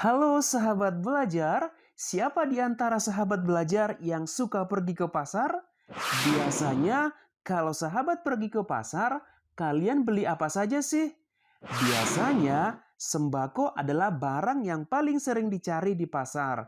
Halo sahabat belajar, siapa di antara sahabat belajar yang suka pergi ke pasar? Biasanya kalau sahabat pergi ke pasar, kalian beli apa saja sih? Biasanya sembako adalah barang yang paling sering dicari di pasar.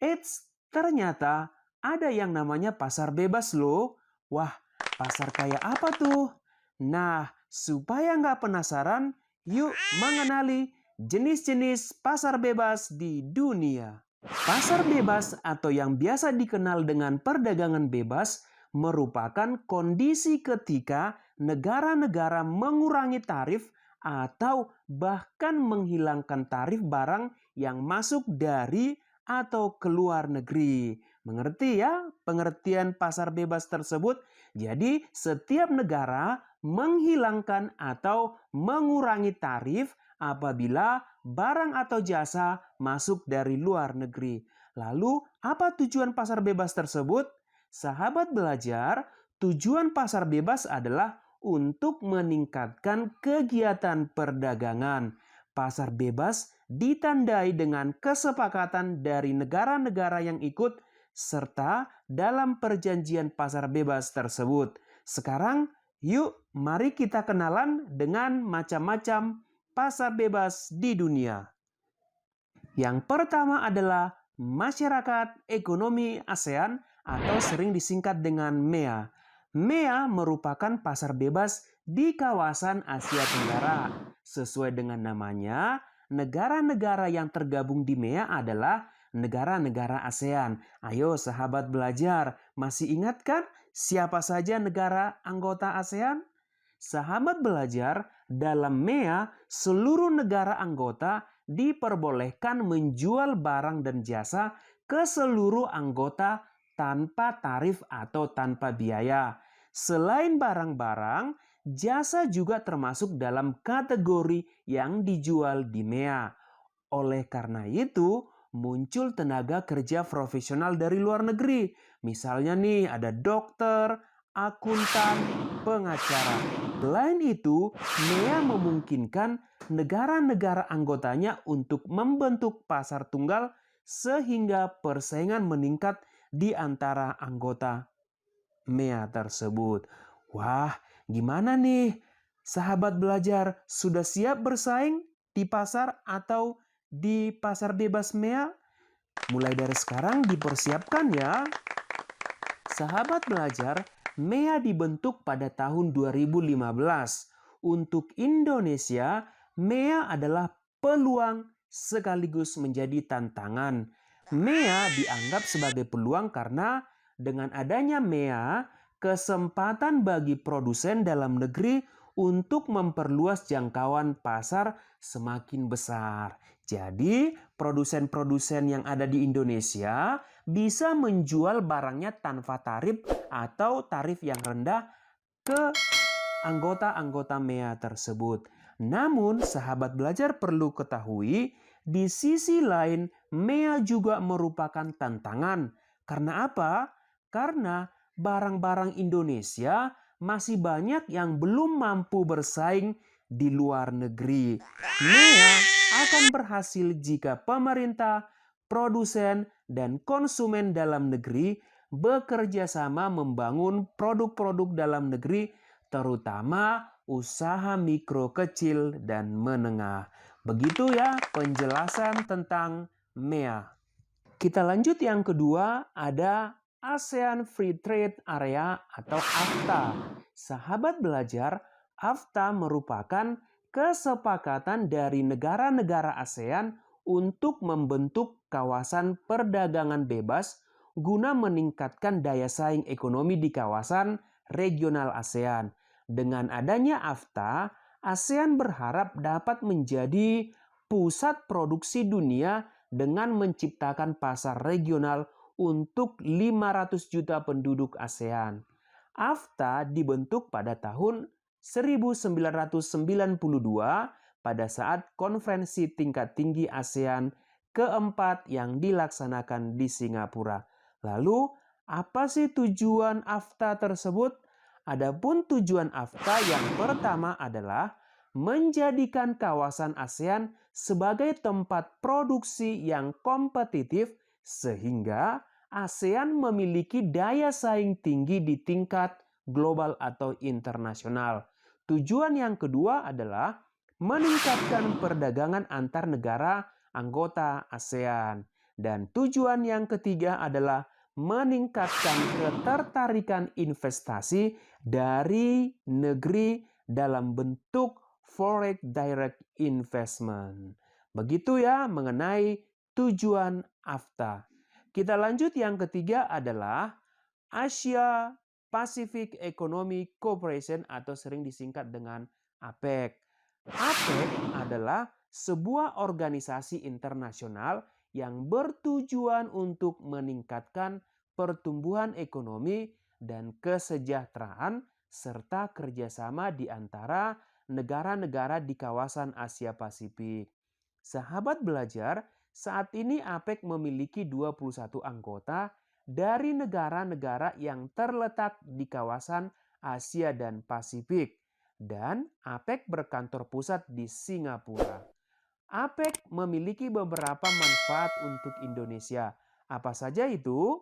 Eits, ternyata ada yang namanya pasar bebas loh. Wah, pasar kayak apa tuh? Nah, supaya nggak penasaran, yuk mengenali jenis-jenis pasar bebas di dunia. Pasar bebas atau yang biasa dikenal dengan perdagangan bebas merupakan kondisi ketika negara-negara mengurangi tarif atau bahkan menghilangkan tarif barang yang masuk dari atau keluar negeri. Mengerti ya pengertian pasar bebas tersebut? Jadi setiap negara menghilangkan atau mengurangi tarif apabila barang atau jasa masuk dari luar negeri. Lalu apa tujuan pasar bebas tersebut? Sahabat belajar, tujuan pasar bebas adalah untuk meningkatkan kegiatan perdagangan. Pasar bebas ditandai dengan kesepakatan dari negara-negara yang ikut serta dalam perjanjian pasar bebas tersebut. Sekarang, yuk mari kita kenalan dengan macam-macam pasar bebas di dunia. Yang pertama adalah Masyarakat Ekonomi ASEAN atau sering disingkat dengan MEA. MEA merupakan pasar bebas di kawasan Asia Tenggara. Sesuai dengan namanya, negara-negara yang tergabung di MEA adalah negara-negara ASEAN. Ayo sahabat belajar, masih ingat kan siapa saja negara anggota ASEAN? Sahabat belajar, dalam MEA seluruh negara anggota diperbolehkan menjual barang dan jasa ke seluruh anggota tanpa tarif atau tanpa biaya. Selain barang-barang, jasa juga termasuk dalam kategori yang dijual di MEA. Oleh karena itu, muncul tenaga kerja profesional dari luar negeri. Misalnya nih ada dokter, akuntan, pengacara. Selain itu, MEA memungkinkan negara-negara anggotanya untuk membentuk pasar tunggal sehingga persaingan meningkat di antara anggota MEA tersebut. Wah, gimana nih? Sahabat belajar sudah siap bersaing di pasar atau di pasar bebas MEA? Mulai dari sekarang dipersiapkan ya. Sahabat belajar, MEA dibentuk pada tahun 2015. Untuk Indonesia, MEA adalah peluang sekaligus menjadi tantangan. MEA dianggap sebagai peluang karena dengan adanya MEA, kesempatan bagi produsen dalam negeri untuk memperluas jangkauan pasar semakin besar. Jadi, produsen-produsen yang ada di Indonesia bisa menjual barangnya tanpa tarif atau tarif yang rendah ke anggota-anggota MEA tersebut. Namun, sahabat belajar perlu ketahui, di sisi lain MEA juga merupakan tantangan. Karena apa? Karena barang-barang Indonesia masih banyak yang belum mampu bersaing di luar negeri. MEA akan berhasil jika pemerintah, produsen, dan konsumen dalam negeri bekerja sama membangun produk-produk dalam negeri, terutama usaha mikro, kecil, dan menengah. Begitu ya penjelasan tentang MEA. Kita lanjut yang kedua, ada ASEAN Free Trade Area atau AFTA. Sahabat belajar, AFTA merupakan kesepakatan dari negara-negara ASEAN untuk membentuk kawasan perdagangan bebas guna meningkatkan daya saing ekonomi di kawasan regional ASEAN. Dengan adanya AFTA, ASEAN berharap dapat menjadi pusat produksi dunia dengan menciptakan pasar regional untuk 500 juta penduduk ASEAN. AFTA dibentuk pada tahun 1992 pada saat konferensi tingkat tinggi ASEAN keempat yang dilaksanakan di Singapura. Lalu, apa sih tujuan AFTA tersebut? Adapun tujuan AFTA yang pertama adalah menjadikan kawasan ASEAN sebagai tempat produksi yang kompetitif sehingga ASEAN memiliki daya saing tinggi di tingkat global atau internasional. Tujuan yang kedua adalah meningkatkan perdagangan antar negara anggota ASEAN. Dan tujuan yang ketiga adalah meningkatkan ketertarikan investasi dari negeri dalam bentuk foreign direct investment. Begitu ya mengenai tujuan AFTA. Kita lanjut, yang ketiga adalah Asia Pacific Economic Cooperation atau sering disingkat dengan APEC. APEC adalah sebuah organisasi internasional yang bertujuan untuk meningkatkan pertumbuhan ekonomi dan kesejahteraan serta kerjasama di antara negara-negara di kawasan Asia Pasifik. Sahabat belajar, saat ini APEC memiliki 21 anggota dari negara-negara yang terletak di kawasan Asia dan Pasifik, dan APEC berkantor pusat di Singapura. APEC memiliki beberapa manfaat untuk Indonesia. Apa saja itu?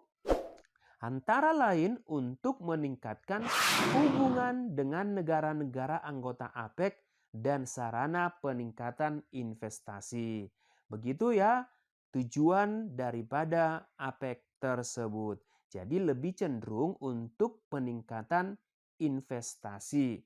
Antara lain untuk meningkatkan hubungan dengan negara-negara anggota APEC dan sarana peningkatan investasi. Begitu ya tujuan daripada APEC tersebut. Jadi lebih cenderung untuk peningkatan investasi.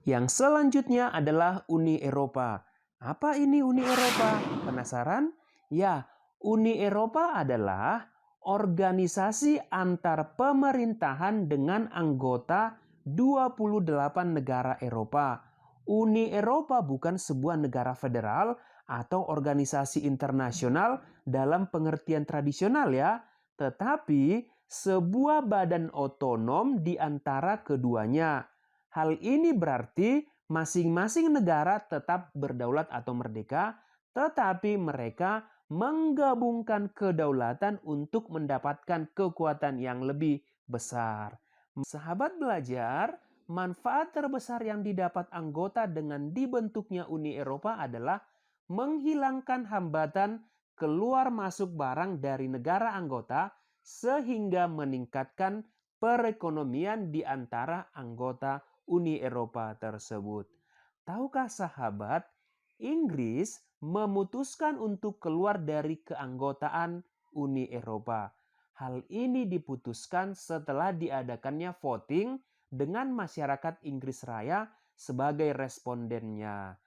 Yang selanjutnya adalah Uni Eropa. Apa ini Uni Eropa? Penasaran? Ya, Uni Eropa adalah organisasi antar pemerintahan dengan anggota 28 negara Eropa. Uni Eropa bukan sebuah negara federal atau organisasi internasional dalam pengertian tradisional ya, tetapi sebuah badan otonom di antara keduanya. Hal ini berarti masing-masing negara tetap berdaulat atau merdeka, tetapi mereka menggabungkan kedaulatan untuk mendapatkan kekuatan yang lebih besar. Sahabat belajar, manfaat terbesar yang didapat anggota dengan dibentuknya Uni Eropa adalah menghilangkan hambatan keluar masuk barang dari negara anggota sehingga meningkatkan perekonomian di antara anggota Uni Eropa tersebut. Tahukah sahabat, Inggris memutuskan untuk keluar dari keanggotaan Uni Eropa. Hal ini diputuskan setelah diadakannya voting dengan masyarakat Inggris Raya sebagai respondennya.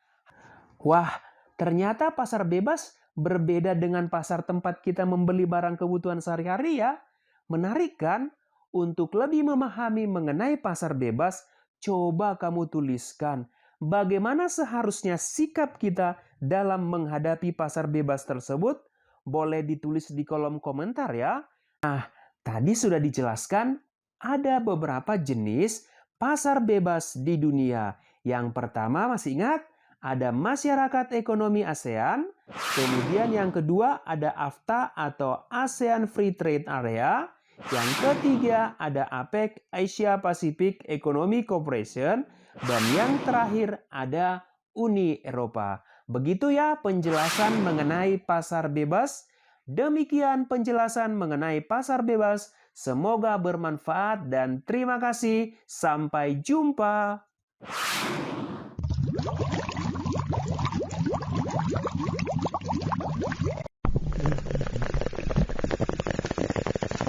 Wah, ternyata pasar bebas berbeda dengan pasar tempat kita membeli barang kebutuhan sehari-hari ya. Menarik kan? Untuk lebih memahami mengenai pasar bebas, coba kamu tuliskan bagaimana seharusnya sikap kita dalam menghadapi pasar bebas tersebut. Boleh ditulis di kolom komentar ya. Nah, tadi sudah dijelaskan ada beberapa jenis pasar bebas di dunia. Yang pertama, masih ingat? Ada Masyarakat Ekonomi ASEAN. Kemudian yang kedua ada AFTA atau ASEAN Free Trade Area. Yang ketiga ada APEC, Asia Pacific Economic Cooperation. Dan yang terakhir ada Uni Eropa. Begitu ya penjelasan mengenai pasar bebas. Demikian penjelasan mengenai pasar bebas. Semoga bermanfaat dan terima kasih. Sampai jumpa.